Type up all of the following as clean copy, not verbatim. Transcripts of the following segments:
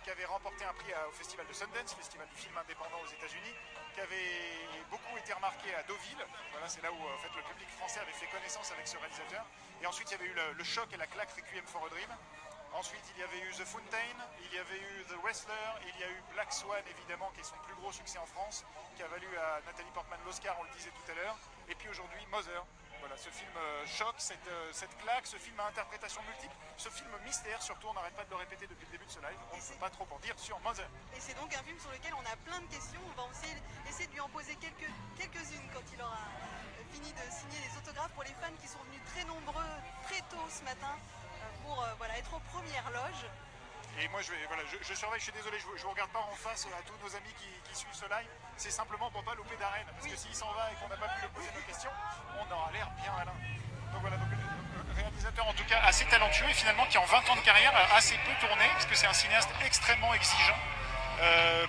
qui avait remporté un prix au festival de Sundance, festival du film indépendant aux États-Unis, qui avait beaucoup été remarqué à Deauville. Voilà, c'est là où en fait, le public français avait fait connaissance avec ce réalisateur. Et ensuite, il y avait eu le choc et la claque Requiem for a Dream. Ensuite, il y avait eu The Fountain, il y avait eu The Wrestler, il y a eu Black Swan, évidemment, qui est son plus gros succès en France, qui a valu à Nathalie Portman l'Oscar, on le disait tout à l'heure. Et puis aujourd'hui, Mother. Voilà, ce film choc, cette claque, ce film à interprétation multiple, ce film mystère, surtout, on n'arrête pas de le répéter depuis le début de ce live, on ne peut pas trop en dire sur Mother. Et c'est donc un film sur lequel on a plein de questions, on va aussi essayer de lui en poser quelques-unes quand il aura fini de signer les autographes pour les fans qui sont venus très nombreux, très tôt ce matin, pour voilà, être aux premières loges. Et moi, je surveille, je suis désolé, je ne vous regarde pas en face à tous nos amis qui suivent ce live. C'est simplement pour ne pas louper d'arène. Parce que s'il s'en va et qu'on n'a pas pu lui poser nos questions, on aura l'air bien malin. Donc voilà, donc, réalisateur en tout cas assez talentueux et finalement qui en 20 ans de carrière a assez peu tourné, parce que c'est un cinéaste extrêmement exigeant.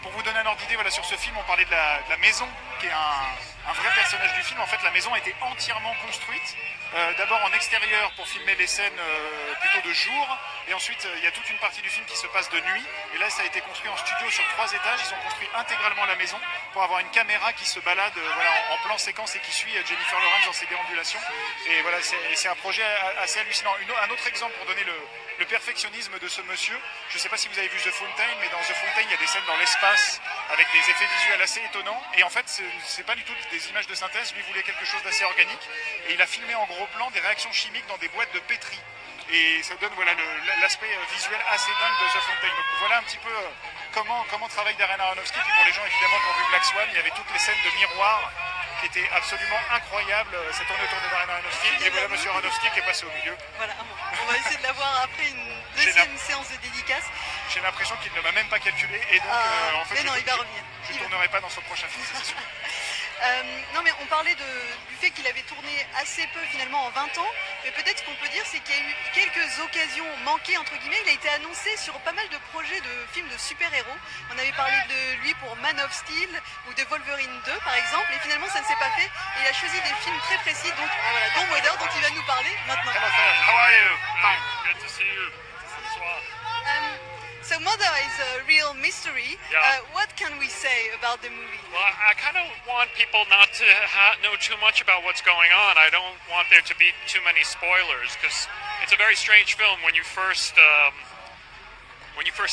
Pour vous donner un ordre d'idée, voilà, sur ce film, on parlait de la maison, qui est un vrai personnage du film. En fait, la maison a été entièrement construite. D'abord en extérieur pour filmer les scènes plutôt de jour, et ensuite il y a toute une partie du film qui se passe de nuit, et là ça a été construit en studio sur 3 étages. Ils ont construit intégralement la maison pour avoir une caméra qui se balade voilà, en plan séquence et qui suit Jennifer Lawrence dans ses déambulations, et voilà, c'est un projet assez hallucinant. Un autre exemple pour donner le perfectionnisme de ce monsieur, je ne sais pas si vous avez vu The Fountain, mais dans The Fountain il y a des scènes dans l'espace avec des effets visuels assez étonnants, et en fait c'est pas du tout des images de synthèse. Lui voulait quelque chose d'assez organique, et il a filmé en gros plan des réactions chimiques dans des boîtes de pétri, et ça donne voilà, l'aspect visuel assez dingue de The Fountain. Donc voilà un petit peu comment travaille Darren Aronofsky. Puis pour les gens évidemment qui ont vu Black Swan, il y avait toutes les scènes de miroirs qui étaient absolument incroyables. Ça tourne autour de Darren Aronofsky, et voilà monsieur Aronofsky qui est passé au milieu. Voilà, on va essayer de l'avoir après une deuxième séance de dédicace. J'ai l'impression qu'il ne m'a même pas calculé, et donc en fait mais non, il va revenir. Je ne tournerai pas dans son prochain film, c'est sûr. Non mais on parlait du fait qu'il avait tourné assez peu finalement en 20 ans, mais peut-être ce qu'on peut dire c'est qu'il y a eu quelques occasions manquées entre guillemets. Il a été annoncé sur pas mal de projets de films de super-héros. On avait parlé de lui pour Man of Steel ou de Wolverine 2 par exemple, et finalement ça ne s'est pas fait, et il a choisi des films très précis, donc, voilà, dont Mother, dont il va nous parler maintenant. Hello, how are you? Fine, good to see you. Bonsoir. So Mother is a real mystery. Yeah. What can we say about the movie? Well, I kind of want people not to know too much about what's going on. I don't want there to be too many spoilers, because it's a very strange film. When you first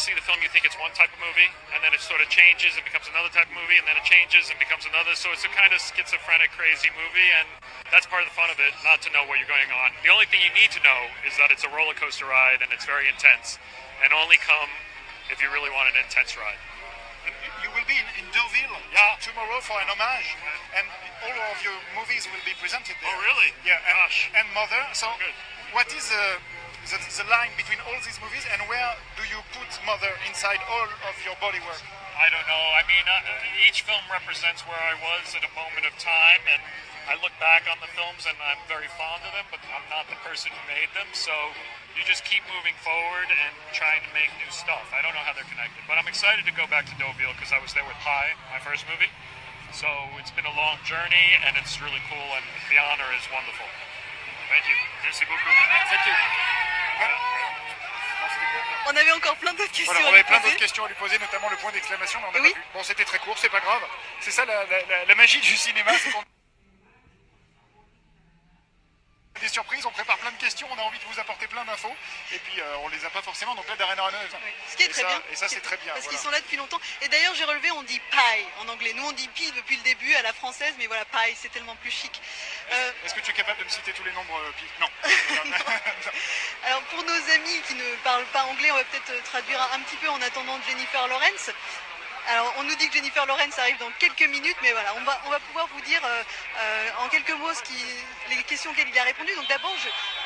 see the film, you think it's one type of movie, and then it sort of changes and becomes another type of movie, and then it changes and becomes another. So it's a kind of schizophrenic, crazy movie, and that's part of the fun of it, not to know what you're going on. The only thing you need to know is that it's a roller coaster ride, and it's very intense, and only come if you really want an intense ride. You will be in Deauville tomorrow for an homage, and all of your movies will be presented there. Oh, really? Yeah, Gosh. and Mother. So, Good. what is the line between all these movies, and where do you put Mother inside all of your body work? I don't know. I mean, each film represents where I was at a moment of time, and I look back on the films and I'm very fond of them, but I'm not the person who made them, so you just keep moving forward and trying to make new stuff. I don't know how they're connected, but I'm excited to go back to Deauville because I was there with Pi, my first movie. So it's been a long journey, and it's really cool, and the honor is wonderful. Thank you. Merci beaucoup. Thank you. On avait encore plein d'autres questions Voilà, on à lui avait plein poser. d'autres questions à lui poser, notamment le point d'exclamation, mais on n'a Oui. pas pu. Bon, c'était très court, c'est pas grave. C'est ça la magie du cinéma, c'est qu'on des surprises, on prépare plein de questions, on a envie de vous apporter plein d'infos, et puis on les a pas forcément, donc là Darren Aronofsky. Oui. Ce qui est très bien. Et ça c'est très bien. Parce Voilà. qu'ils sont là depuis longtemps. Et d'ailleurs, j'ai relevé, on dit pie en anglais. Nous, on dit pie depuis le début à la française, mais voilà, pie, c'est tellement plus chic. Est-ce que tu es capable de me citer tous les nombres pi? Non. Alors, pour nos amis qui ne parlent pas anglais, on va peut-être traduire un petit peu en attendant Jennifer Lawrence. Alors, on nous dit que Jennifer Lawrence arrive dans quelques minutes, mais voilà, on va pouvoir vous dire en quelques mots les questions auxquelles il a répondu. Donc d'abord,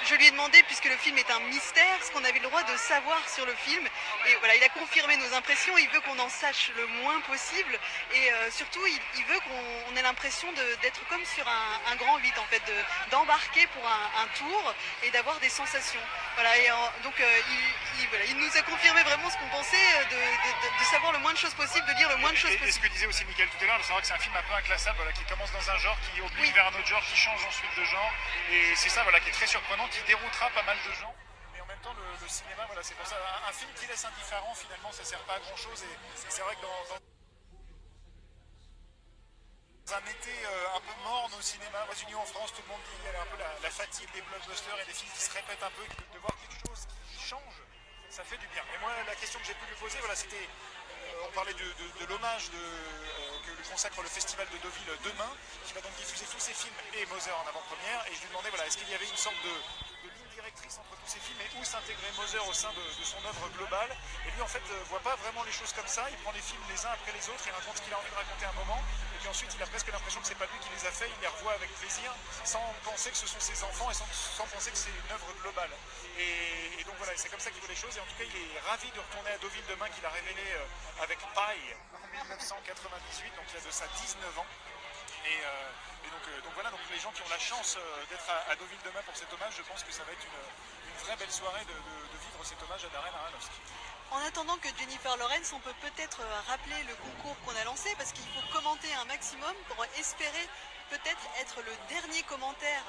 je lui ai demandé, puisque le film est un mystère, ce qu'on avait le droit de savoir sur le film. Et voilà, il a confirmé nos impressions, il veut qu'on en sache le moins possible. Et surtout, il veut qu'on ait l'impression d'être comme sur un grand 8, en fait, d'embarquer pour un tour et d'avoir des sensations. Voilà, et donc il nous a confirmé vraiment ce qu'on pensait, de savoir le moins de choses possible, de lire le moins de choses Et ce possible. que disait aussi Mickaël tout à l'heure, c'est vrai que c'est un film un peu inclassable, voilà, qui commence dans un genre, qui oblige Oui. vers un autre genre, qui change ensuite de genre, et c'est ça voilà, qui est très surprenant, qui déroutera pas mal de gens, mais en même temps le cinéma, voilà, c'est pour ça. Un film qui laisse indifférent, finalement, ça sert pas à grand chose. Et c'est vrai que dans un été un peu morne au cinéma, aux États-Unis, en France, tout le monde dit il y a un peu la fatigue des blockbusters et des films qui se répètent un peu, de voir quelque chose qui change, ça fait du bien. Et moi, la question que j'ai pu lui poser, voilà, c'était, on parlait de l'hommage que lui consacre le Festival de Deauville demain, qui va donc diffuser tous ses films et Moser en avant-première, et je lui demandais, voilà, est-ce qu'il y avait une sorte de ligne directrice entre tous ces films et où s'intégrait Moser au sein de son œuvre globale. Et lui, en fait, voit pas vraiment les choses comme ça. Il prend les films les uns après les autres, il raconte ce qu'il a envie de raconter à un moment, et puis ensuite, il a presque l'impression que c'est pas lui qui les a fait, il les revoit avec plaisir, sans penser que ce sont ses enfants et sans penser que c'est une œuvre globale. Et donc voilà, c'est comme ça qu'il voit les choses. Et en tout cas, il est ravi de retourner à Deauville demain, qu'il a révélé avec Paille en 1998, donc il y a de ça 19 ans. Et donc voilà, donc les gens qui ont la chance d'être à Deauville demain pour cet hommage, je pense que ça va être une vraie belle soirée de vivre cet hommage à Darren Aronofsky. En attendant que Jennifer Lawrence, on peut peut-être rappeler le concours qu'on a lancé parce qu'il faut commenter un maximum pour espérer peut-être être le dernier commentaire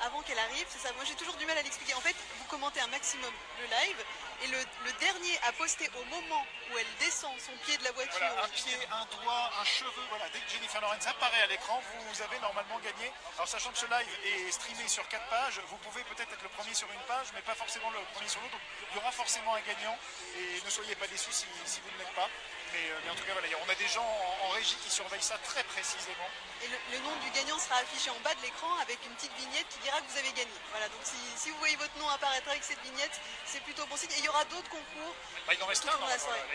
avant qu'elle arrive. C'est ça, moi j'ai toujours du mal à l'expliquer. En fait, vous commentez un maximum le live et le dernier à poster au moment où elle descend son pied de la voiture. Voilà, un pied, un doigt, un cheveu, voilà. Dès que Jennifer Lawrence apparaît à l'écran, vous avez normalement gagné. Alors sachant que ce live est streamé sur 4 pages, vous pouvez peut-être être le premier sur une page, mais pas forcément le premier sur l'autre. Donc il y aura forcément un gagnant et ne soyez pas déçus si vous ne l'êtes pas. Mais en tout cas, voilà, on a des gens en régie qui surveillent ça très précisément. Et le nom du gagnant sera affiché en bas de l'écran avec une petite vignette qui dira que vous avez gagné. Voilà, donc si vous voyez votre nom apparaître avec cette vignette, c'est plutôt bon signe. Et il y aura d'autres concours. Il en reste un.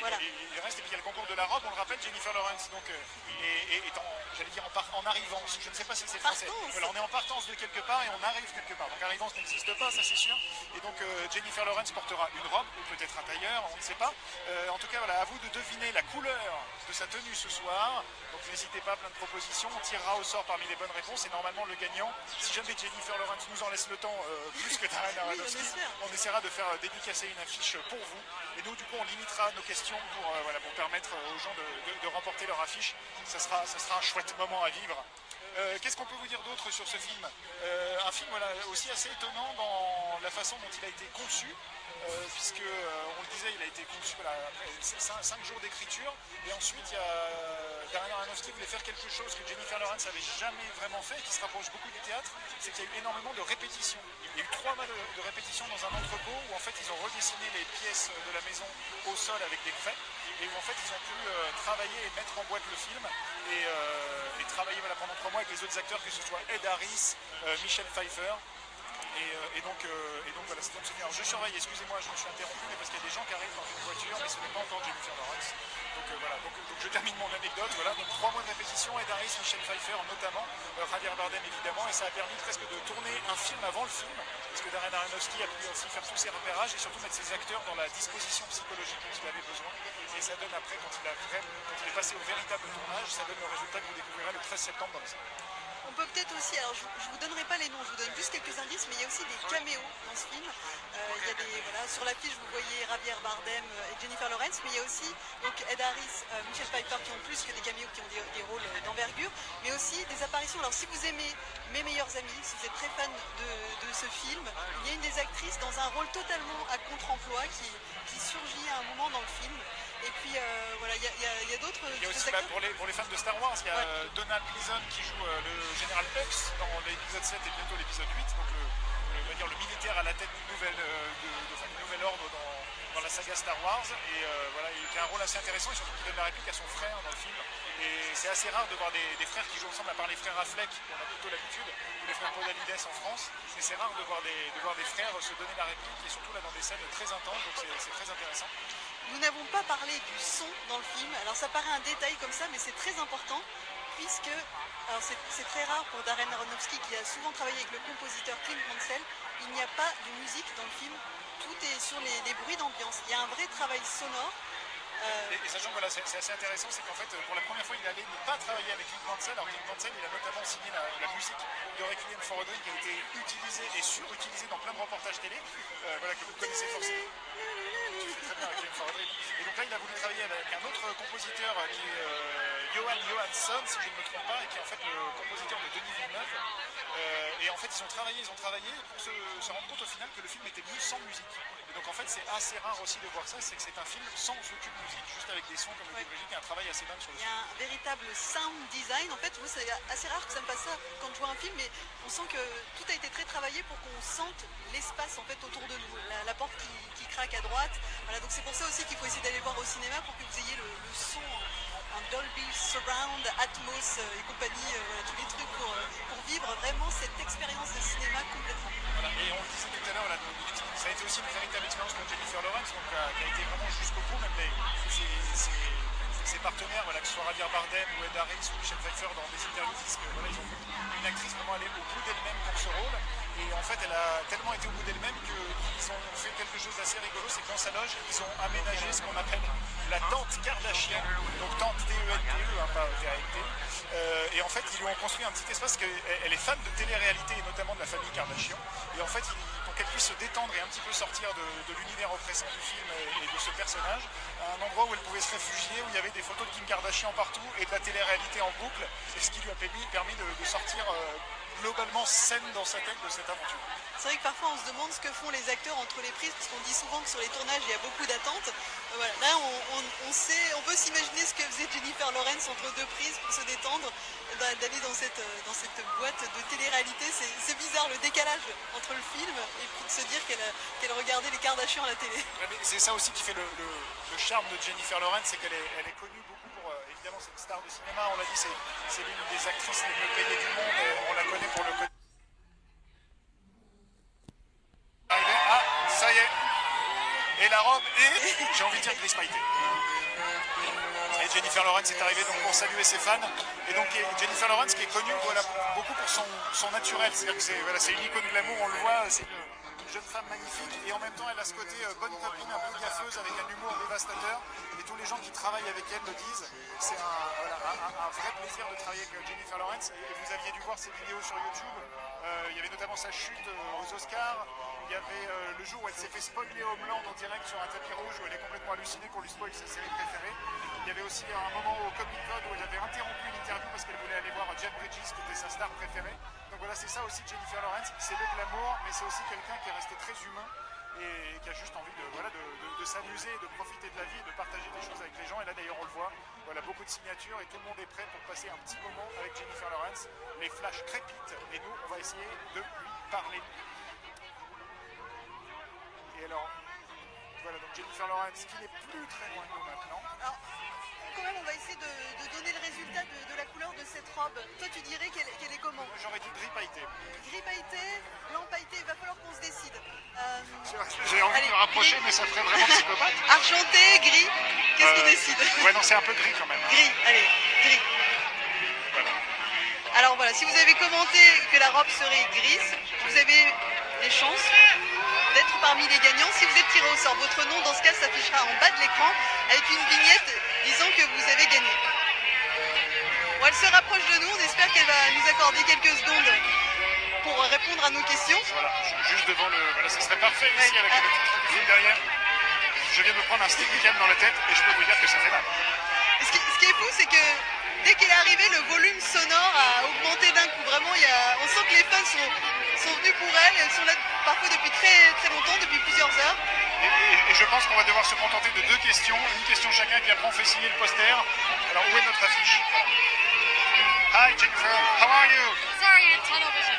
Voilà. Il reste, et puis il y a le concours de la robe, on le rappelle, Jennifer Lawrence, donc, j'allais dire en arrivance, je ne sais pas si c'est français. Voilà, on est en partance de quelque part et on arrive quelque part. Donc arrivance n'existe pas, ça c'est sûr. Et donc Jennifer Lawrence portera une robe, ou peut-être un tailleur, on ne sait pas. En tout cas, voilà, à vous de deviner la couleur de sa tenue ce soir. Donc n'hésitez pas, plein de propositions. On tirera au sort parmi les bonnes réponses et normalement le gagnant, si jamais Jennifer Lawrence nous en laisse le temps, plus que Darren Aronofsky, on essaiera de faire dédicacer une affiche pour vous. Et nous, du coup, on limitera nos questions pour permettre aux gens de remporter leur affiche. Ça sera un chouette moment à vivre. Qu'est-ce qu'on peut vous dire d'autre sur ce film? Un film aussi assez étonnant dans la façon dont il a été conçu. Puisque, on le disait, il a été conçu après 5 jours d'écriture, et ensuite il y a Darren Aronofsky voulait faire quelque chose que Jennifer Lawrence n'avait jamais vraiment fait, qui se rapproche beaucoup du théâtre, c'est qu'il y a eu énormément de répétitions. Il y a eu 3 mois de répétitions dans un entrepôt où en fait ils ont redessiné les pièces de la maison au sol avec des craies, et où en fait ils ont pu travailler et mettre en boîte le film, et travailler pendant 3 mois avec les autres acteurs, que ce soit Ed Harris, Michelle Pfeiffer. Et donc voilà, c'est comme ça. Alors je surveille, excusez-moi, je me suis interrompu, mais parce qu'il y a des gens qui arrivent dans une voiture, mais ce n'est pas encore Jennifer Lawrence. Donc voilà, donc je termine mon anecdote. Voilà, donc 3 mois de répétition, Ed Harris, Michelle Pfeiffer notamment, Javier Bardem évidemment, et ça a permis presque de tourner un film avant le film, parce que Darren Aronofsky a pu aussi faire tous ses repérages et surtout mettre ses acteurs dans la disposition psychologique dont il avait besoin. Et ça donne après, quand il est passé au véritable tournage, ça donne le résultat que vous découvrirez le 13 septembre dans le cinéma. On peut peut-être aussi, alors je ne vous donnerai pas les noms, je vous donne juste quelques indices, mais il y a aussi des caméos dans ce film. Il y a sur l'affiche vous voyez Javier Bardem et Jennifer Lawrence, mais il y a aussi donc, Ed Harris, Michelle Pfeiffer qui ont plus que des caméos, qui ont des rôles d'envergure, mais aussi des apparitions. Alors si vous aimez Mes meilleurs amis, si vous êtes très fan de ce film, il y a une des actrices dans un rôle totalement à contre-emploi qui surgit à un moment dans le film. Et puis voilà, il y a d'autres. Il y a aussi pour les fans de Star Wars, il y a Donald Gleason qui joue le général Hux dans l'épisode 7 et bientôt l'épisode 8, donc le militaire à la tête du nouvel ordre dans la saga Star Wars. Et voilà, il a un rôle assez intéressant et surtout qui donne la réplique à son frère dans le film. Et c'est assez rare de voir des frères qui jouent ensemble, à part les frères Affleck, on a plutôt l'habitude, ou les frères Podalides en France. Mais c'est rare de voir des frères se donner la réplique, et surtout là dans des scènes très intenses, donc c'est très intéressant. Nous n'avons pas parlé du son dans le film. Alors ça paraît un détail comme ça, mais c'est très important, puisque c'est très rare pour Darren Aronofsky, qui a souvent travaillé avec le compositeur Clint Mansell. Il n'y a pas de musique dans le film, tout est sur les bruits d'ambiance. Il y a un vrai travail sonore. Et sachant que c'est assez intéressant, c'est qu'en fait, pour la première fois, il allait ne pas travailler avec Clint Mansell. Alors Clint Mansell, il a notamment signé la musique de Requiem for a Dream, qui a été utilisée et surutilisée dans plein de reportages télé, que vous connaissez forcément. Tu fais très bien Requiem for a Dream. Et donc là, il a voulu travailler avec un autre compositeur qui Johan Johansson, si je ne me trompe pas, et qui est en fait le compositeur de Denis Villeneuve. Et en fait, ils ont travaillé pour se rendre compte au final que le film était mieux sans musique. Et donc en fait, c'est assez rare aussi de voir ça, c'est que c'est un film sans aucune musique, juste avec des sons comme le dit Brigitte, et un travail assez dingue sur le Il y film. a un véritable sound design. En fait, moi, c'est assez rare que ça me passe ça quand je vois un film, mais on sent que tout a été très travaillé pour qu'on sente l'espace en fait autour de nous. La porte qui craque à droite. Voilà, donc c'est pour ça aussi qu'il faut essayer d'aller voir au cinéma pour que vous ayez le son en Dolby Surround, Atmos et compagnie, voilà, tous les trucs pour vivre vraiment cette expérience de cinéma complètement. Voilà. Et on le disait tout à l'heure, ça a été aussi une véritable expérience pour Jennifer Lawrence, donc, qui a été vraiment jusqu'au bout, même ses partenaires, voilà, que ce soit Javier Bardem ou Ed Harris ou Michel Pfeiffer dans des interviews, disent que voilà, ils ont vu une actrice vraiment aller au bout d'elle-même pour ce rôle. Et en fait, elle a tellement été au bout d'elle-même qu'ils ont fait quelque chose d'assez rigolo, c'est que dans sa loge, ils ont aménagé ce qu'on appelle la tente Kardashian, donc tente T-E-N-T-E, hein, pas T-A-N-T. Et en fait, ils lui ont construit un petit espace, qu'elle est fan de télé-réalité et notamment de la famille Kardashian. Et en fait, pour qu'elle puisse se détendre et un petit peu sortir de l'univers oppressant du film et de ce personnage, un endroit où elle pouvait se réfugier, où il y avait des photos de Kim Kardashian partout et de la télé-réalité en boucle, et ce qui lui a permis de sortir globalement saine dans sa tête de cette aventure. C'est vrai que parfois on se demande ce que font les acteurs entre les prises, parce qu'on dit souvent que sur les tournages il y a beaucoup d'attentes. Voilà. Là on peut s'imaginer ce que faisait Jennifer Lawrence entre deux prises pour se détendre, d'aller dans cette boîte de télé-réalité. C'est bizarre le décalage entre le film et puis de se dire qu'elle regardait les Kardashians à la télé. C'est ça aussi qui fait le charme de Jennifer Lawrence, c'est qu'elle est connue beaucoup pour, évidemment, cette star de cinéma, on l'a dit, c'est l'une des actrices les mieux payées du monde, on la connaît pour le côté. Ah, ça y est. Et la robe est, j'ai envie de dire, grise pailletée. Et Jennifer Lawrence est arrivée donc pour saluer ses fans. Et donc Jennifer Lawrence qui est connue voilà, beaucoup pour son naturel. C'est-à-dire que c'est une icône de l'amour, on le voit, c'est une jeune femme magnifique. Et en même temps, elle a ce côté bonne copine, un peu gaffeuse, avec un humour dévastateur. Et tous les gens qui travaillent avec elle le disent. C'est un vrai plaisir de travailler avec Jennifer Lawrence. Et vous aviez dû voir ses vidéos sur YouTube. Il y avait notamment sa chute aux Oscars. Il y avait le jour où elle s'est fait spoiler Homeland en direct sur un tapis rouge, où elle est complètement hallucinée qu'on lui spoil sa série préférée. Il y avait aussi un moment au Comic Con où elle avait interrompu une interview parce qu'elle voulait aller voir Jeff Bridges, qui était sa star préférée. Donc voilà, c'est ça aussi Jennifer Lawrence, c'est le glamour, mais c'est aussi quelqu'un qui est resté très humain et qui a juste envie de s'amuser, de profiter de la vie, de partager des choses avec les gens. Et là d'ailleurs on le voit, voilà, beaucoup de signatures et tout le monde est prêt pour passer un petit moment avec Jennifer Lawrence. Les flashs crépitent et nous on va essayer de lui parler. Et alors, voilà, donc Jennifer Lawrence qui n'est plus très loin de nous maintenant. Alors, quand même, on va essayer de donner le résultat de la couleur de cette robe. Toi, tu dirais qu'elle est comment? J'aurais dit gris pailleté. Gris pailleté, blanc pailleté, il va falloir qu'on se décide. J'ai envie de me rapprocher, gris. Mais ça ferait vraiment psychopathe. Argenté, gris, qu'est-ce qu'on décide? Ouais, non, c'est un peu gris quand même. Hein. Gris, allez, gris. Voilà. Alors voilà, si vous avez commenté que la robe serait grise, vous avez des chances d'être parmi les gagnants. Si vous êtes tiré au sort, votre nom dans ce cas s'affichera en bas de l'écran avec une vignette disant que vous avez gagné. Bon, elle se rapproche de nous, on espère qu'elle va nous accorder quelques secondes pour répondre à nos questions. Voilà, juste devant le... Voilà, ça serait parfait ici avec le titre du film derrière. Je viens de me prendre un Steadicam dans la tête et je peux vous dire que ça fait mal. Et ce qui est fou, c'est que dès qu'elle est arrivée, le volume sonore a augmenté d'un coup. Vraiment, on sent que les fans sont venus pour elle. Elles sont là parfois depuis très, très longtemps, depuis plusieurs heures. Et je pense qu'on va devoir se contenter de 2 questions, une question chacun, puis après on fait signer le poster. Alors où est notre affiche? Hi Jennifer, how are you? Sorry, I'm tunnel vision.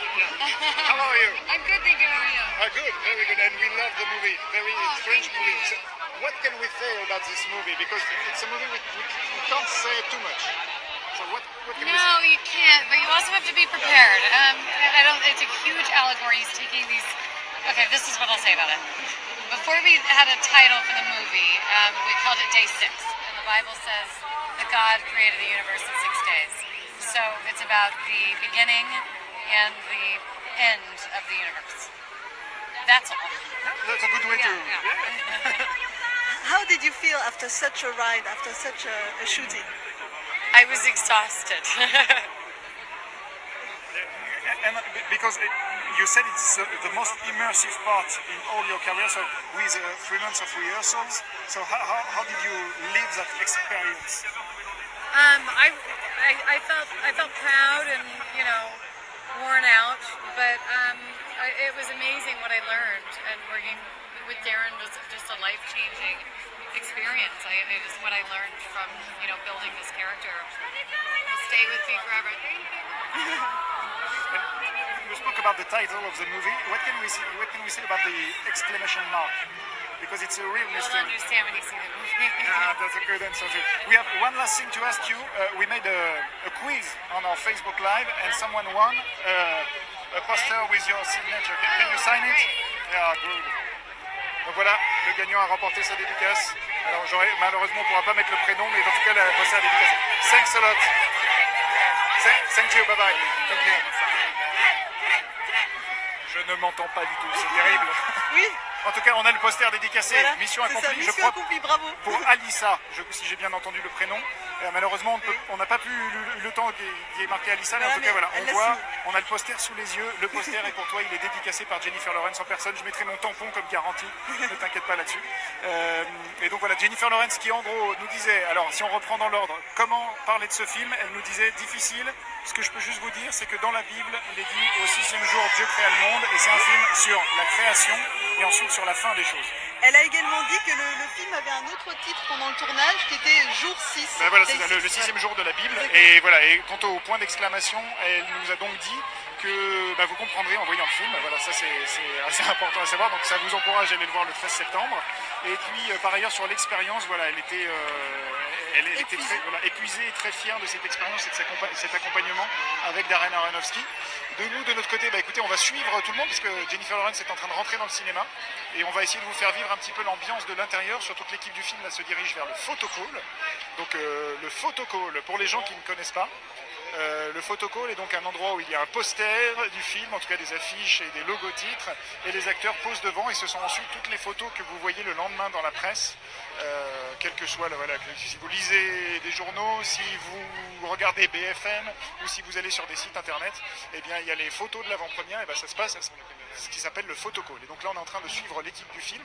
How are you? I'm good, thank you. How are you? Good, very good, and we love the movie, very strange thank movie. you. So, what can we say about this movie? Because it's a movie we can't say too much. So what can we say? No, you can't, but you also have to be prepared. It's a huge allegory. He's taking these. Okay, this is what I'll say about it. Before we had a title for the movie, we called it Day 6, and the Bible says that God created the universe in 6 days. So it's about the beginning and the end of the universe. That's all. That's a good way to... Yeah. How did you feel after such a ride, after such a shooting? I was exhausted. And because you said it's the most immersive part in all your career, so with 3 months of rehearsals, so how did you live that experience? I felt proud and worn out, but it was amazing what I learned, and working with Darren was just a life-changing experience. Just what I learned from building this character will stay with me forever. Thank you. You spoke about the title of the movie. What can we say about the exclamation mark? Because it's a real mystery. You'll understand when you see the movie. Yeah, that's a good answer too. We have one last thing to ask you. We made a quiz on our Facebook Live, and someone won a poster with your signature. Can you sign it? Yeah, good. Donc voilà, le gagnant a remporté sa dédicace. Alors malheureusement, on ne pourra pas mettre le prénom, mais en tout cas, la poster dédicace. Thanks a lot. Thank you, bye bye. Thank you. Je ne m'entends pas du tout, c'est terrible. Oui. En tout cas, on a le poster dédicacé. Voilà, mission accomplie, mission je crois. accomplie, bravo. Pour Alissa, si j'ai bien entendu le prénom. Malheureusement, on n'a pas pu le temps qui est marqué Alissa, mais en tout cas, voilà, on a le poster sous les yeux. Le poster est pour toi, il est dédicacé par Jennifer Lawrence en personne. Je mettrai mon tampon comme garantie, ne t'inquiète pas là-dessus. Et donc voilà, Jennifer Lawrence qui en gros nous disait, alors si on reprend dans l'ordre, comment parler de ce film, elle nous disait difficile. Ce que je peux juste vous dire, c'est que dans la Bible, il est dit au 6e jour, Dieu créa le monde, et c'est un film sur la création et ensuite sur la fin des choses. Elle a également dit que le film avait un autre titre pendant le tournage qui était Jour 6. Ben voilà, c'est le 6e jour de la Bible. Et voilà, et quant au point d'exclamation, elle nous a donc dit que vous comprendrez en voyant le film. Voilà, ça c'est assez important à savoir. Donc ça vous encourage à aller le voir le 13 septembre. Et puis par ailleurs sur l'expérience, voilà, elle était très épuisée et très fière de cette expérience et de cet accompagnement avec Darren Aronofsky. De nous, de notre côté, écoutez, on va suivre tout le monde parce que Jennifer Lawrence est en train de rentrer dans le cinéma et on va essayer de vous faire vivre un petit peu l'ambiance de l'intérieur. Surtout que l'équipe du film là, se dirige vers le photocall. Donc le photocall, pour les gens qui ne connaissent pas, le photocall est donc un endroit où il y a un poster du film, en tout cas des affiches et des logotitres, et les acteurs posent devant et ce sont ensuite toutes les photos que vous voyez le lendemain dans la presse, quel que soit, voilà, si vous lisez des journaux, si vous regardez BFM ou si vous allez sur des sites internet, eh bien il y a les photos de l'avant-première, et ça se passe à ce qui s'appelle le photocall. Et donc là on est en train de suivre l'équipe du film.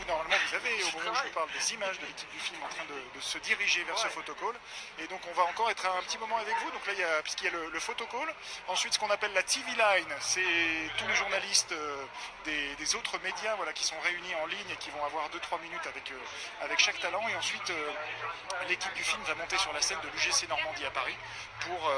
Normalement vous avez au moment où je vous parle des images de l'équipe du film en train de se diriger vers ce photocall. Et donc on va encore être un petit moment avec vous. Donc là puisqu'il y a le photocall, ensuite ce qu'on appelle la TV line, c'est tous les journalistes des autres médias, voilà, qui sont réunis en ligne et qui vont avoir 2-3 minutes avec chaque talent. Et ensuite l'équipe du film va monter sur la scène de l'UGC Normandie à Paris pour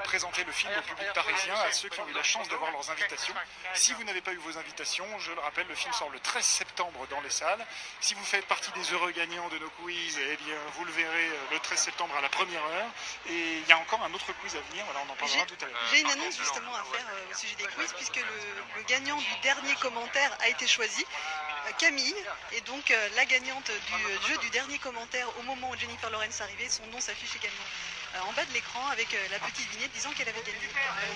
présenter le film au public parisien, à ceux qui ont eu la chance d'avoir leurs invitations. Si vous n'avez pas eu vos invitations, je le rappelle, le film sort le 13 septembre dans les salles. Si vous faites partie des heureux gagnants de nos quiz, eh bien vous le verrez le 13 septembre à la première heure. Et il y a encore un autre quiz à venir, voilà, on en parlera tout à l'heure. J'ai une annonce justement à faire au sujet des quiz, puisque le gagnant du dernier commentaire a été choisi, Camille, et donc la gagnante du jeu du dernier commentaire au moment où Jennifer Lawrence arrivait, son nom s'affiche également en bas de l'écran avec la petite vignette disant qu'elle avait gagné,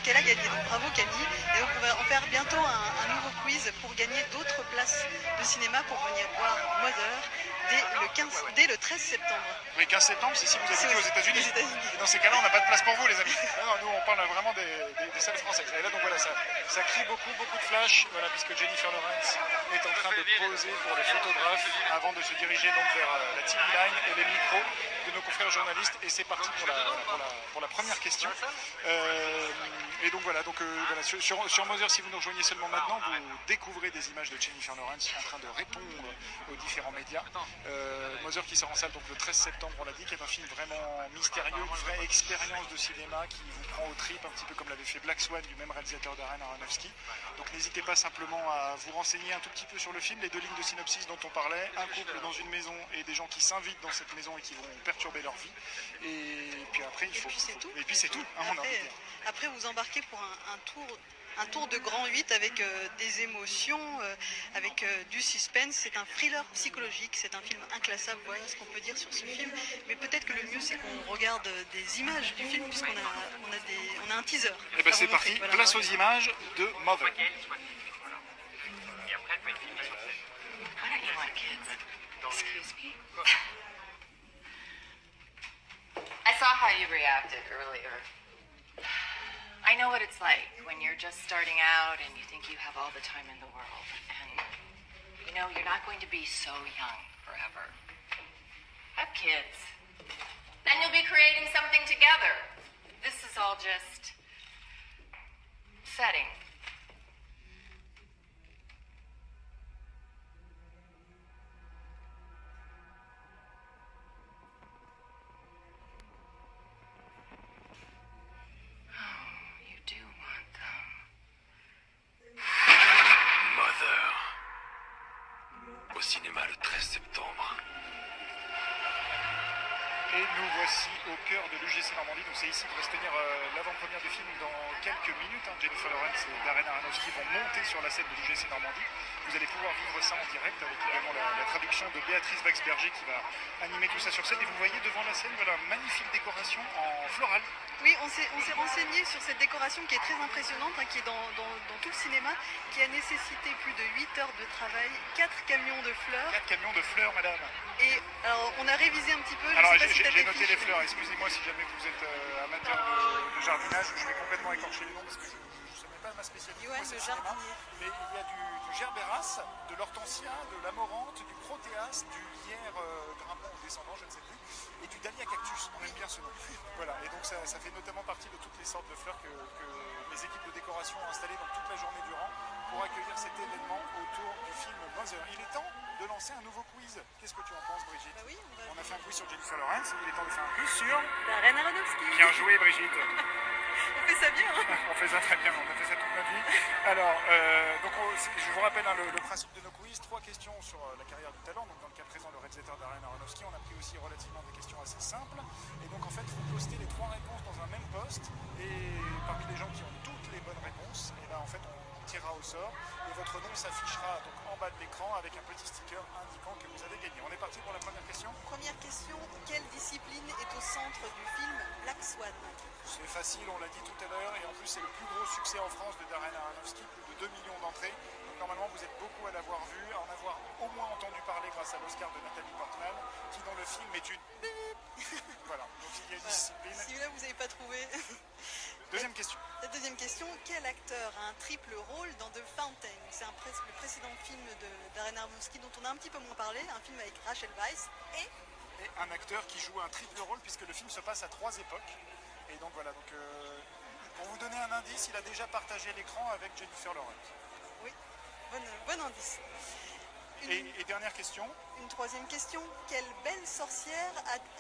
qu'elle a gagné. Donc bravo Camille, et donc on va en faire bientôt un nouveau quiz pour gagner d'autres places de cinéma pour venir voir Mother dès le 13 septembre. Oui, 15 septembre, c'est si vous habitez aux États-Unis. Et dans ces cas-là, on n'a pas de place pour vous, les amis. Non, nous, on parle vraiment des salles françaises. Et là, donc voilà, ça crie beaucoup de flash, voilà, puisque Jennifer Lawrence est en train de poser pour les photographes avant de se diriger donc vers la TV line et les micros de nos confrères journalistes. Et c'est parti pour la première question. Et donc voilà, sur Mother, si vous nous rejoignez seulement maintenant, vous découvrez des images de Jennifer Lawrence en train de répondre aux différents médias. Mother qui sort en salle donc le 13 septembre, on l'a dit, qui est un film vraiment mystérieux, une vraie expérience de cinéma qui vous prend au trip, un petit peu comme l'avait fait Black Swan du même réalisateur Darren Aronofsky. Donc n'hésitez pas simplement à vous renseigner un tout petit peu sur le film, les 2 lignes de synopsis dont on parlait, un couple dans une maison et des gens qui s'invitent dans cette maison et qui vont perturber leur vie. Et puis après, Et puis c'est tout. Hein, après, vous embarquez pour un tour de grand 8 avec des émotions, avec du suspense. C'est un thriller psychologique, c'est un film inclassable, voilà ce qu'on peut dire sur ce film. Mais peut-être que le mieux c'est qu'on regarde des images du film puisqu'on a un teaser. Et ben c'est parti, voilà, place aux images de Mother. I saw how you reacted earlier. I I know what it's like when you're just starting out and you think you have all the time in the world. And, you know, you're not going to be so young forever. Have kids. Then you'll be creating something together. This is all just setting. Cinéma le 13 septembre. Et nous voici au cœur de l'UGC Normandie. Donc c'est ici que va se tenir l'avant-première du film dans quelques minutes. Jennifer Lawrence et Darren Aronofsky vont monter sur la scène de l'UGC Normandie. Vous allez pouvoir vivre ça en direct avec également la traduction de Béatrice Waxberger qui va animer tout ça sur scène. Et vous voyez devant la scène, voilà, magnifique décoration en floral. Oui, on s'est renseigné sur cette décoration qui est très impressionnante, qui est dans tout le cinéma, qui a nécessité plus de 8 heures de travail, 4 camions de fleurs. 4 camions de fleurs, madame. Et alors, on a révisé un petit peu. Alors, j'ai noté les fleurs. Excusez-moi si jamais vous êtes amateur de jardinage. Je vais complètement écorcher les noms parce que je ne sais pas ma spécialité. Johan, le jardinier. Mais il y a du gerbéras, de l'hortensia, de l'amorante, du protéas, du lierre grimpant ou descendant, je ne sais plus, et du dahlia cactus. On aime bien ce nom. Voilà. Et donc, ça fait notamment partie de toutes les sortes de fleurs que les équipes de décoration ont installées donc toute la journée durant pour accueillir cet événement autour du film Mother. Il est temps de lancer un nouveau quiz. Qu'est-ce que tu en penses, Brigitte? Bah oui, on a fait un quiz sur Jennifer Lawrence, il est temps de faire un quiz sur Darren Aronofsky. Bien joué, Brigitte. On fait ça bien, hein. On fait ça très bien, on a fait ça toute notre vie. Alors, donc je vous rappelle le principe de nos quiz. 3 questions sur la carrière du talent. Donc dans le cas présent, le réalisateur Darren Aronofsky. On a pris aussi relativement des questions assez simples. Et donc en fait, vous postez les 3 réponses dans un même poste. Et parmi les gens qui ont toutes les bonnes réponses, et là en fait on tirera au sort. Et votre nom s'affichera donc en bas de l'écran avec un petit sticker indiquant que vous avez gagné. On est parti pour la première question. Première question, quelle discipline est au centre du film Black Swan? C'est facile, on l'a dit tout à l'heure, et en plus c'est le plus gros succès en France de Darren Aronofsky, plus de 2 millions d'entrées. Donc normalement vous êtes beaucoup à l'avoir vu, à en avoir au moins entendu parler grâce à l'Oscar de Nathalie Portman, qui dans le film est une... Voilà, donc il y a une discipline. Si là vous n'avez pas trouvé... Deuxième question. La deuxième question, quel acteur a un triple rôle dans The Fountain? C'est le précédent film de Darren Aronofsky dont on a un petit peu moins parlé, un film avec Rachel Weisz et un acteur qui joue un triple rôle puisque le film se passe à 3 époques. Et donc voilà, donc, pour vous donner un indice, il a déjà partagé l'écran avec Jennifer Lawrence. Oui, bon indice. Et dernière question. Une troisième question. Quelle belle sorcière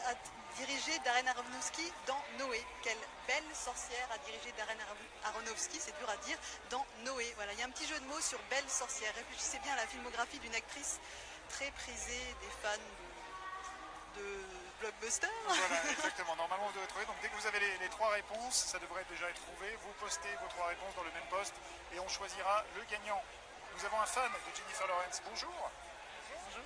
a dirigé Darren Aronofsky dans Noé? Quelle belle sorcière a dirigé Darren Aronofsky, c'est dur à dire, dans Noé? Voilà, il y a un petit jeu de mots sur belle sorcière. Réfléchissez bien à la filmographie d'une actrice très prisée des fans de blockbuster. Voilà, exactement. Normalement, vous devez trouver. Donc, dès que vous avez les 3 réponses, ça devrait déjà être trouvé. Vous postez vos 3 réponses dans le même poste et on choisira le gagnant. Nous avons un fan de Jennifer Lawrence. Bonjour. Bonjour.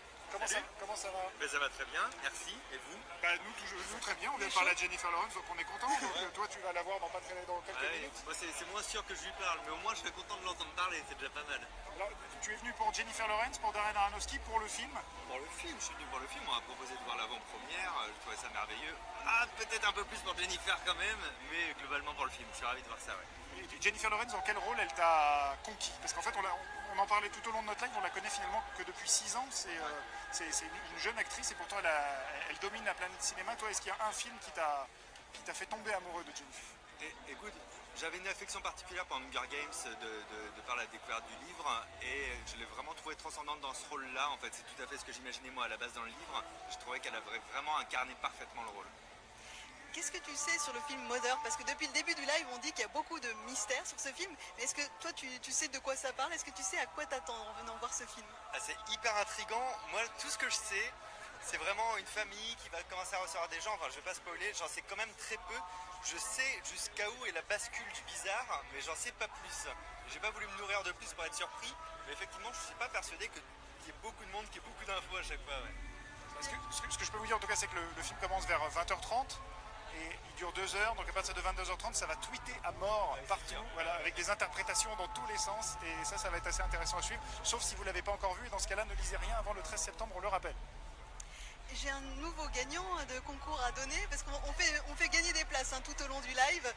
Comment ça va? Ben, ça va très bien, merci. Et vous? Nous très bien. On vient de parler à Jennifer Lawrence, donc on est content. Donc toi, tu vas la voir dans quelques minutes. Moi, c'est moins sûr que je lui parle, mais au moins, je serais content de l'entendre parler. C'est déjà pas mal. Alors, tu es venu pour Jennifer Lawrence, pour Darren Aronofsky, pour le film? Pour le film, je suis venu pour le film. On m'a proposé de voir l'avant-première. Je trouvais ça merveilleux. Ah, peut-être un peu plus pour Jennifer quand même, mais globalement pour le film. Je suis ravi de voir ça, ouais. Et Jennifer Lawrence, dans quel rôle elle t'a conquis? Parce qu'en fait, on en parlait tout au long de notre live, on la connaît finalement que depuis 6 ans. C'est une jeune actrice et pourtant elle domine la planète cinéma. Toi, est-ce qu'il y a un film qui t'a fait tomber amoureux de Jennifer? Écoute, j'avais une affection particulière pour Hunger Games de par la découverte du livre et je l'ai vraiment trouvé transcendante dans ce rôle-là. En fait, c'est tout à fait ce que j'imaginais moi à la base dans le livre. Je trouvais qu'elle avait vraiment incarné parfaitement le rôle. Qu'est-ce que tu sais sur le film Mother? Parce que depuis le début du live, on dit qu'il y a beaucoup de mystères sur ce film. Mais est-ce que toi, tu sais de quoi ça parle? Est-ce que tu sais à quoi t'attendre en venant voir ce film? C'est hyper intriguant. Moi, tout ce que je sais, c'est vraiment une famille qui va commencer à recevoir des gens. Enfin, je vais pas spoiler, j'en sais quand même très peu. Je sais jusqu'à où est la bascule du bizarre, mais j'en sais pas plus. J'ai pas voulu me nourrir de plus pour être surpris. Mais effectivement, je suis pas persuadé qu'il y ait beaucoup de monde, qu'il y ait beaucoup d'infos à chaque fois. Ouais. Ce que je peux vous dire en tout cas, c'est que le film commence vers 20h30. Et il dure 2 heures, donc à partir de 22h30, ça va tweeter à mort partout, voilà, avec des interprétations dans tous les sens. Et ça va être assez intéressant à suivre, sauf si vous ne l'avez pas encore vu. Et dans ce cas-là, ne lisez rien avant le 13 septembre, on le rappelle. j'ai un nouveau gagnant de concours à donner parce qu'on fait gagner des places tout au long du live.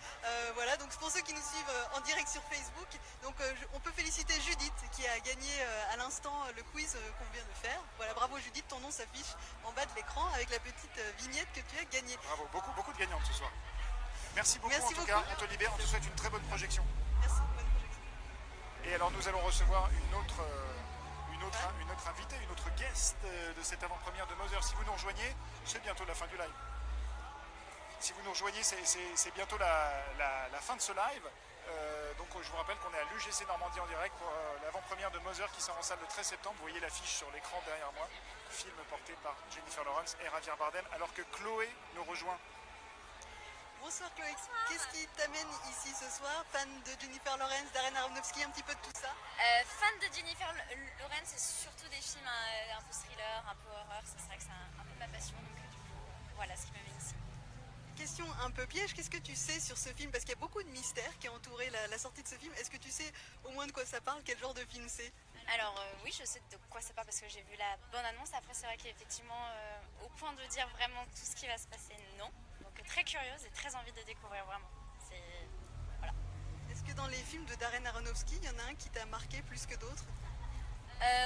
Voilà, donc pour ceux qui nous suivent en direct sur Facebook, donc on peut féliciter Judith qui a gagné à l'instant le quiz qu'on vient de faire. Voilà, bravo Judith, ton nom s'affiche en bas de l'écran avec la petite vignette que tu as gagnée. Bravo, beaucoup de gagnantes ce soir. Merci beaucoup. Merci en tout beaucoup. cas, on te libère, on te souhaite une très bonne projection. Merci, bonne projection. Et alors nous allons recevoir une autre invitée, une autre guest de cette avant-première de Mother. Si vous nous rejoignez, c'est bientôt la fin du live. Si vous nous rejoignez, c'est bientôt la fin de ce live. Donc je vous rappelle qu'on est à l'UGC Normandie en direct pour l'avant-première de Mother qui sort en salle le 13 septembre. Vous voyez l'affiche sur l'écran derrière moi. Film porté par Jennifer Lawrence et Javier Bardem, alors que Chloé nous rejoint. Bonsoir Chloé, qu'est-ce qui t'amène ici ce soir? Fan de Jennifer Lawrence, Darren Aronofsky, un petit peu de tout ça? Fan de Jennifer Lawrence et surtout des films un peu thriller, un peu horreur, c'est vrai que c'est un peu ma passion, donc du coup, voilà ce qui m'amène ici. Question un peu piège, qu'est-ce que tu sais sur ce film? Parce qu'il y a beaucoup de mystères qui ont entouré la sortie de ce film. Est-ce que tu sais au moins de quoi ça parle? Quel genre de film c'est? Alors oui, je sais de quoi ça parle parce que j'ai vu la bande-annonce. Après, c'est vrai qu'effectivement, au point de dire vraiment tout ce qui va se passer, non. Donc très curieuse et très envie de découvrir vraiment. Voilà. Est-ce que dans les films de Darren Aronofsky, il y en a un qui t'a marqué plus que d'autres?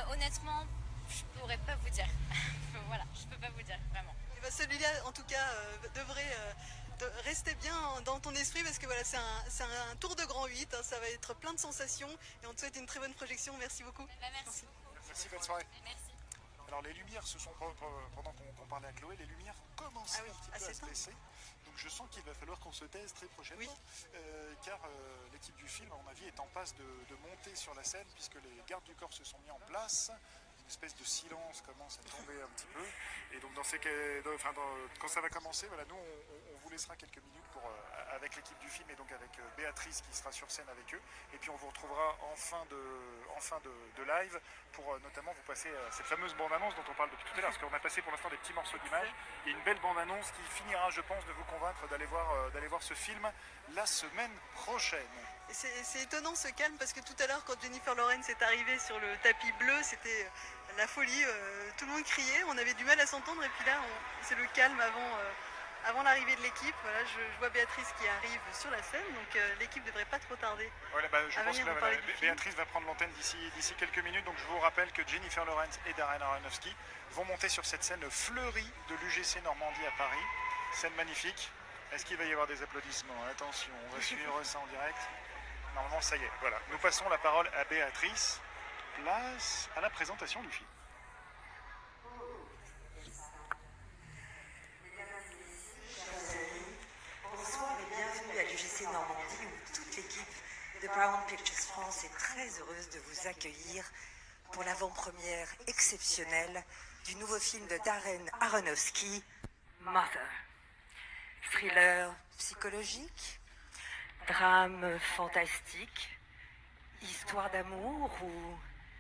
Honnêtement, je pourrais pas vous dire. Voilà, je peux pas vous dire, vraiment. Et ben celui-là, en tout cas, devrait rester bien dans ton esprit parce que voilà, c'est un tour de grand 8, ça va être plein de sensations et on te souhaite une très bonne projection. Merci beaucoup. Merci. Merci, bonne soirée. Merci. Alors les lumières, pendant qu'on parlait à Chloé, les lumières commencent un petit peu à se baisser. Donc je sens qu'il va falloir qu'on se taise très prochainement, car l'équipe du film, à mon avis, est en passe de monter sur la scène, puisque les gardes du corps se sont mis en place. Une espèce de silence commence à tomber un petit peu. Et donc quand ça va commencer, voilà, nous on vous laissera quelques minutes avec l'équipe du film et donc avec Béatrice qui sera sur scène avec eux. Et puis on vous retrouvera en fin de live pour notamment vous passer cette fameuse bande-annonce dont on parle depuis tout à l'heure, parce qu'on a passé pour l'instant des petits morceaux d'images et une belle bande-annonce qui finira, je pense, de vous convaincre d'aller voir ce film la semaine prochaine. C'est étonnant ce calme parce que tout à l'heure quand Jennifer Lawrence est arrivée sur le tapis bleu, c'était la folie, tout le monde criait, on avait du mal à s'entendre et puis là c'est le calme avant l'arrivée de l'équipe. Voilà, je vois Béatrice qui arrive sur la scène, donc l'équipe ne devrait pas trop tarder. Voilà, je pense que Béatrice va prendre l'antenne d'ici quelques minutes, donc je vous rappelle que Jennifer Lawrence et Darren Aronofsky vont monter sur cette scène fleurie de l'UGC Normandie à Paris. Scène magnifique. Est-ce qu'il va y avoir des applaudissements? Attention, on va suivre ça en direct. Normalement, ça y est. Voilà. Nous passons la parole à Béatrice. Place à la présentation du film. Bonsoir et bienvenue à l'UGC Normandie où toute l'équipe de Paramount Pictures France est très heureuse de vous accueillir pour l'avant-première exceptionnelle du nouveau film de Darren Aronofsky, Mother. Thriller psychologique, drame fantastique, histoire d'amour ou,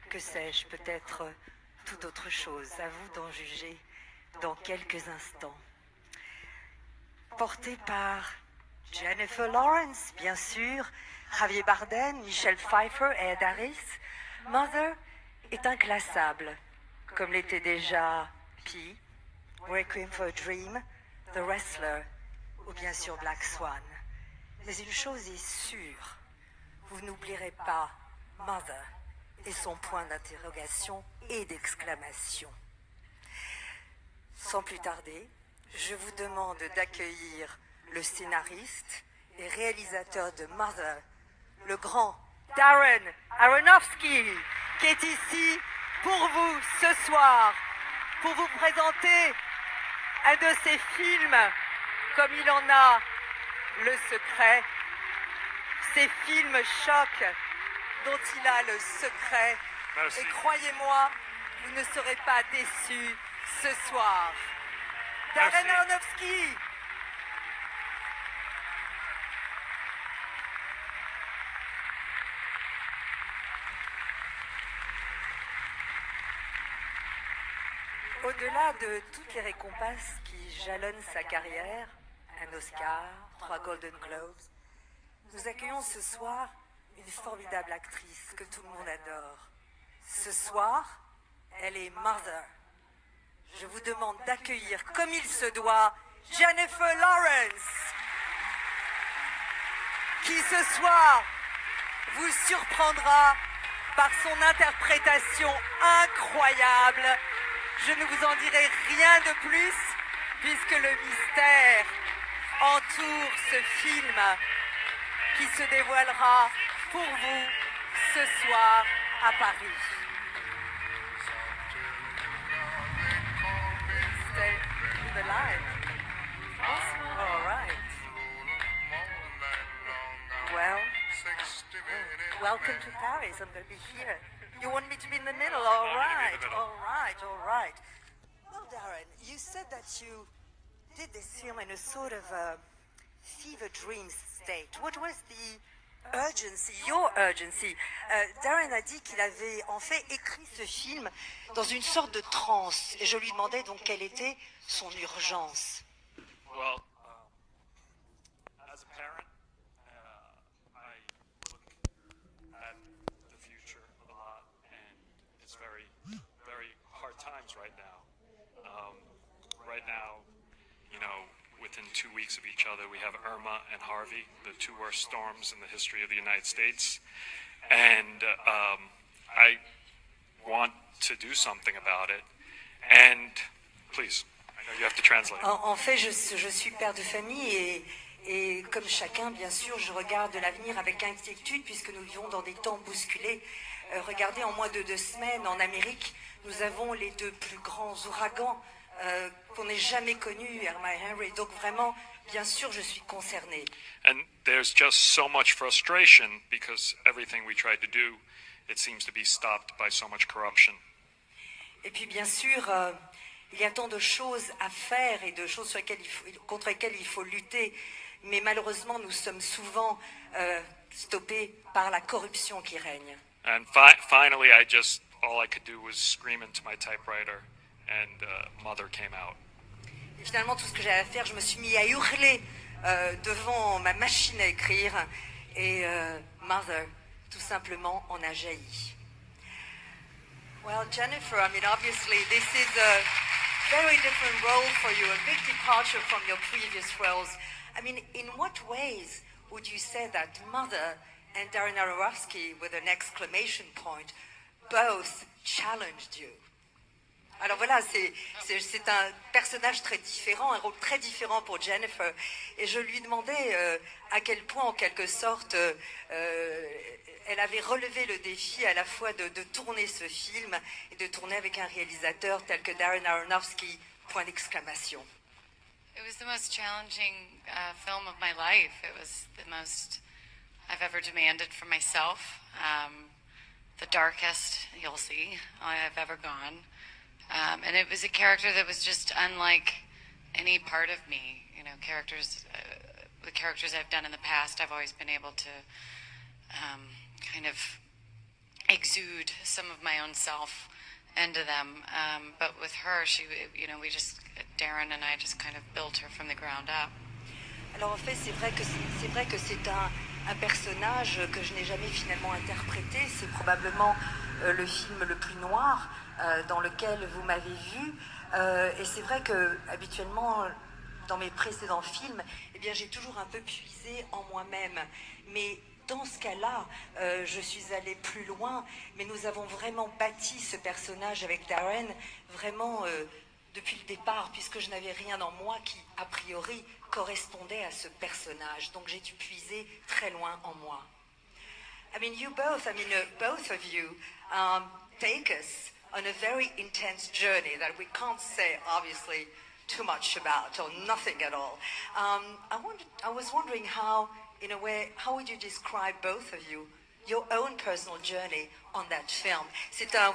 que sais-je, peut-être toute autre chose. À vous d'en juger dans quelques instants. Porté par Jennifer Lawrence, bien sûr, Javier Bardem, Michelle Pfeiffer et Ed Harris, Mother est inclassable, comme l'était déjà Pi, Requiem for a Dream, The Wrestler ou bien sûr Black Swan. Mais une chose est sûre, vous n'oublierez pas Mother et son point d'interrogation et d'exclamation. Sans plus tarder, je vous demande d'accueillir le scénariste et réalisateur de Mother, le grand Darren Aronofsky, qui est ici pour vous ce soir, pour vous présenter un de ses films, comme il en a le secret, ces films chocs dont il a le secret. Merci. Et croyez-moi, vous ne serez pas déçus ce soir. Darren Aronofsky. Au-delà de toutes les récompenses qui jalonnent sa carrière, un Oscar, 3 Golden Globes, nous accueillons ce soir une formidable actrice que tout le monde adore. Ce soir, elle est Mother. je vous demande d'accueillir comme il se doit Jennifer Lawrence, qui ce soir vous surprendra par son interprétation incroyable. Je ne vous en dirai rien de plus, puisque le mystère entoure ce film qui se dévoilera pour vous ce soir à Paris. Stay in the line. All right. Well, welcome to Paris. I'm going to be here. You want me to be in the middle? All right, all right, all right. Well, Darren, you said that you did this film in a sort of a fever dream state. What was the urgency, your urgency? Darren a dit qu'il avait en fait écrit ce film dans une sorte de transe. Et je lui demandais donc quelle était son urgence. Well, as a parent, I look at the future a lot, and it's very, very hard times right now. Right now, you know, within 2 weeks of each other, we have Irma and Harvey, the two worst storms in the history of the United States. And I want to do something about it. And please, I know you have to translate. En fait, je suis père de famille et comme chacun, bien sûr, je regarde l'avenir avec inquiétude puisque nous vivons dans des temps bousculés. Regardez, en moins de 2 semaines, en Amérique, nous avons les 2 plus grands ouragans qu'on n'ait jamais connus, Irma et Henry. Donc vraiment, bien sûr, je suis concernée. And there's just so much frustration because everything we tried to do, it seems to be stopped by so much corruption. Et puis, bien sûr, il y a tant de choses à faire et de choses sur contre lesquelles il faut lutter. Mais malheureusement, nous sommes souvent stoppés par la corruption qui règne. And finally, all I could do was scream into my typewriter, and Mother came out. Et finalement, tout ce que j'avais à faire, je me suis mis à hurler devant ma machine à écrire. Et Mother, tout simplement, en a jailli. Well, Jennifer, I mean, obviously, this is a very different role for you, a big departure from your previous roles. I mean, in what ways would you say that Mother and Darren Aronofsky, with an exclamation point, both challenged you? Alors voilà, c'est un personnage très différent, un rôle très différent pour Jennifer. Et je lui demandais à quel point, en quelque sorte, elle avait relevé le défi à la fois de tourner ce film et de tourner avec un réalisateur tel que Darren Aronofsky, point d'exclamation. It was the most challenging film of my life. It was the most I've ever demanded for myself. The darkest, you'll see, I've ever gone. And it was a character that was just unlike any part of me. You know, the characters I've done in the past, I've always been able to kind of exude some of my own self into them. But with her, Darren and I just kind of built her from the ground up. Alors en fait, c'est vrai que c'est un personnage que je n'ai jamais finalement interprété. C'est probablement le film le plus noir dans lequel vous m'avez vu. Et c'est vrai que habituellement, dans mes précédents films, eh bien, j'ai toujours un peu puisé en moi-même. Mais dans ce cas-là, je suis allée plus loin. Mais nous avons vraiment bâti ce personnage avec Darren, vraiment depuis le départ, puisque je n'avais rien en moi qui, a priori, correspondait à ce personnage. Donc j'ai dû puiser très loin en moi. I mean, both of you take us on a very intense journey that we can't say, obviously, too much about, or nothing at all. I was wondering how, in a way, how would you describe, both of you, your own personal journey on that film?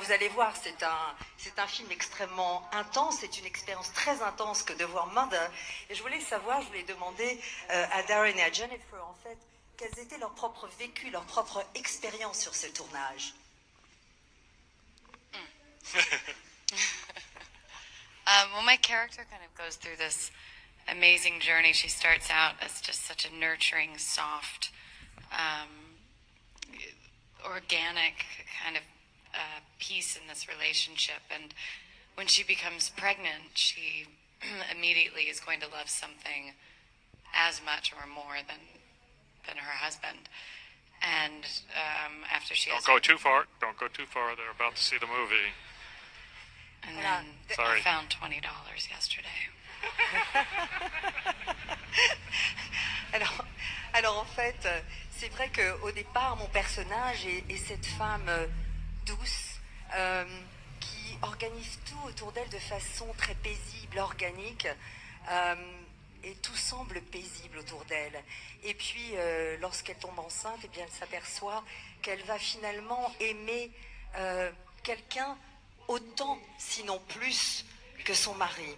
Vous allez voir, c'est un film extrêmement intense, c'est une expérience très intense que de voir Mother. Et je voulais demander à Darren et à Jennifer, en fait, quels étaient leurs propres vécus, leurs propres expériences sur ce tournage. Well, my character kind of goes through this amazing journey. She starts out as just such a nurturing, soft, organic kind of piece in this relationship. And when she becomes pregnant, she immediately is going to love something as much or more than her husband. And after she Don't go too far. Don't go too far. They're about to see the movie. And then Sorry. I found $20 yesterday. Alors en fait, c'est vrai qu'au départ, mon personnage est cette femme douce qui organise tout autour d'elle de façon très paisible, organique, et tout semble paisible autour d'elle. Et puis, lorsqu'elle tombe enceinte, eh bien, elle s'aperçoit qu'elle va finalement aimer quelqu'un autant, sinon plus, que son mari.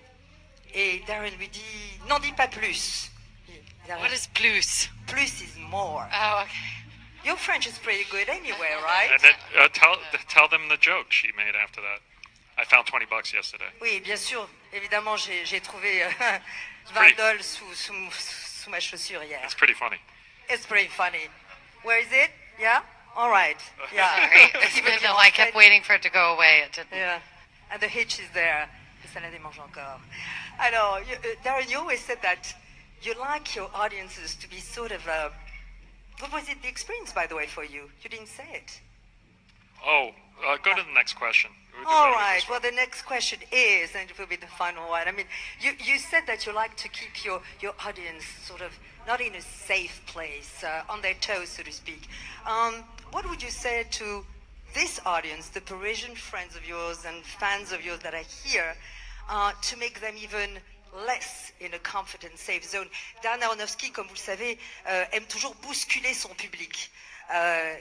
Et Darren lui dit, n'en dis pas plus. Darren, What is plus? plus is more. Oh, okay. Your French is pretty good anyway, right? And then tell them the joke she made after that. I found $20 yesterday. Oui, bien sûr. Évidemment, j'ai trouvé pretty- $20 sous ma chaussure hier. It's pretty funny. It's pretty funny. Where is it? Yeah? All right. Yeah. Sorry. No, I kept waiting for it to go away. It didn't. Yeah. And the hitch is there. Ça la démange encore. Alors, Darren, you always said that you like your audiences to be sort of what was it, the experience, by the way, for you? You didn't say it. Oh, go to the next question. We'll do All better with right. this Well, one. the next question is, and it will be the final one. I mean, you said that you like to keep your audience sort of not in a safe place, on their toes, so to speak. What would you say to this audience, the Parisian friends of yours and fans of yours that are here, to make them even less in a comfort and safe zone? Darren Aronofsky, comme vous le savez, aime toujours bousculer son public.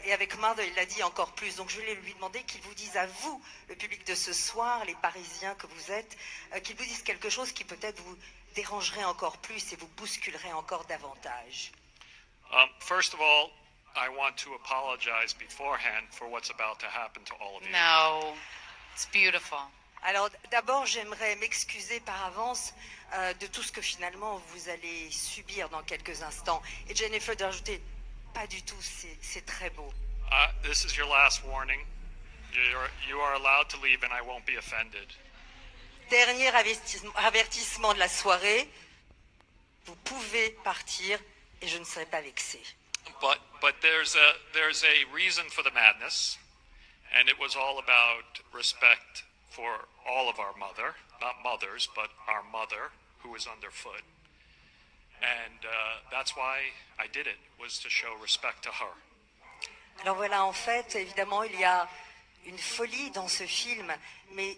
Et avec Mother, il l'a dit encore plus. Donc je voulais lui demander qu'il vous dise à vous, le public de ce soir, les Parisiens que vous êtes, qu'il vous dise quelque chose qui peut-être vous dérangerait encore plus et vous bousculerait encore davantage. First of all, I want to apologize beforehand for what's about to happen to all of you. No, it's beautiful. Alors d'abord, j'aimerais m'excuser par avance de tout ce que finalement vous allez subir dans quelques instants. Et Jennifer de rajouter, pas du tout, c'est très beau. This is your last warning. You are allowed to leave and I won't be offended. Dernier avertissement de la soirée, vous pouvez partir et je ne serai pas vexé. But there's a reason for the madness, and it was all about respect for all of our mother, not mothers, but our mother, who is underfoot. And that's why I did it, was to show respect to her. Alors voilà, en fait, évidemment, il y a une folie dans ce film, mais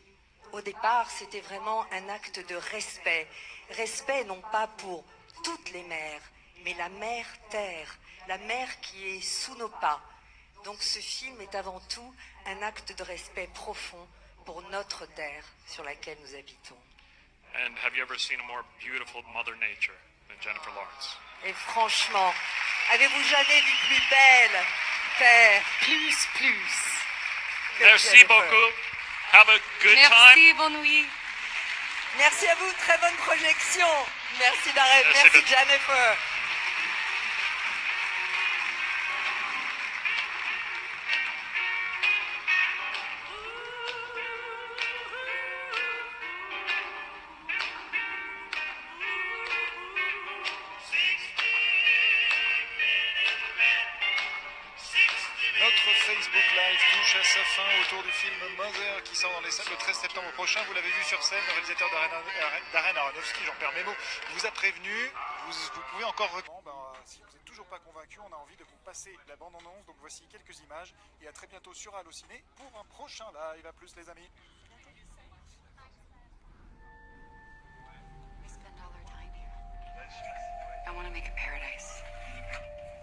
au départ, c'était vraiment un acte de respect. Respect non pas pour toutes les mères, mais la mère terre, la mère qui est sous nos pas. Donc ce film est avant tout un acte de respect profond pour notre terre sur laquelle nous habitons. And have you ever seen a more beautiful Mother Nature than Jennifer Lawrence? Et franchement, avez-vous jamais vu plus belle terre? Plus. que Merci Jennifer? beaucoup. Have a good time. Merci, bonne nuit. Merci à vous, très bonne projection. Merci Darren, Merci merci de- Jennifer. Notre Facebook Live touche à sa fin autour du film Mother qui sort dans les salles le 13 septembre prochain. Vous l'avez vu sur scène, le réalisateur Darren Aronofsky, j'en perds mes mots, vous a prévenu. Vous pouvez encore... si vous n'êtes toujours pas convaincu, on a envie de vous passer la bande-annonce. Donc voici quelques images et à très bientôt sur Allociné pour un prochain live. À plus les amis. We spend all our time here. I want to make a paradise.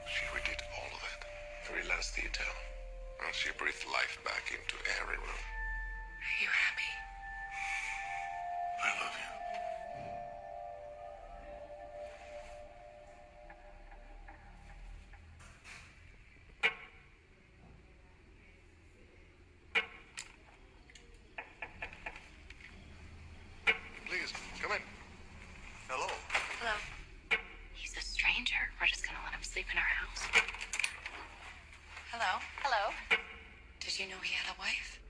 She redid all of it, every last detail. And she breathed life back into every room. Are you happy? I love you. Please, come in. Hello. Hello. He's a stranger. We're just gonna let him sleep in our house. Hello. Hello. Did you know he had a wife?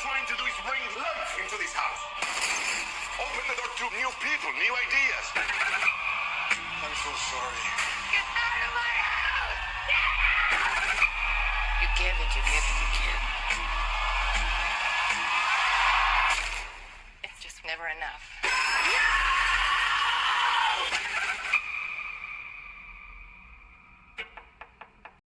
trying to do is bring life into this house. Open the door to new people, new ideas. I'm so sorry. Get out of my house! You give and you give and you give.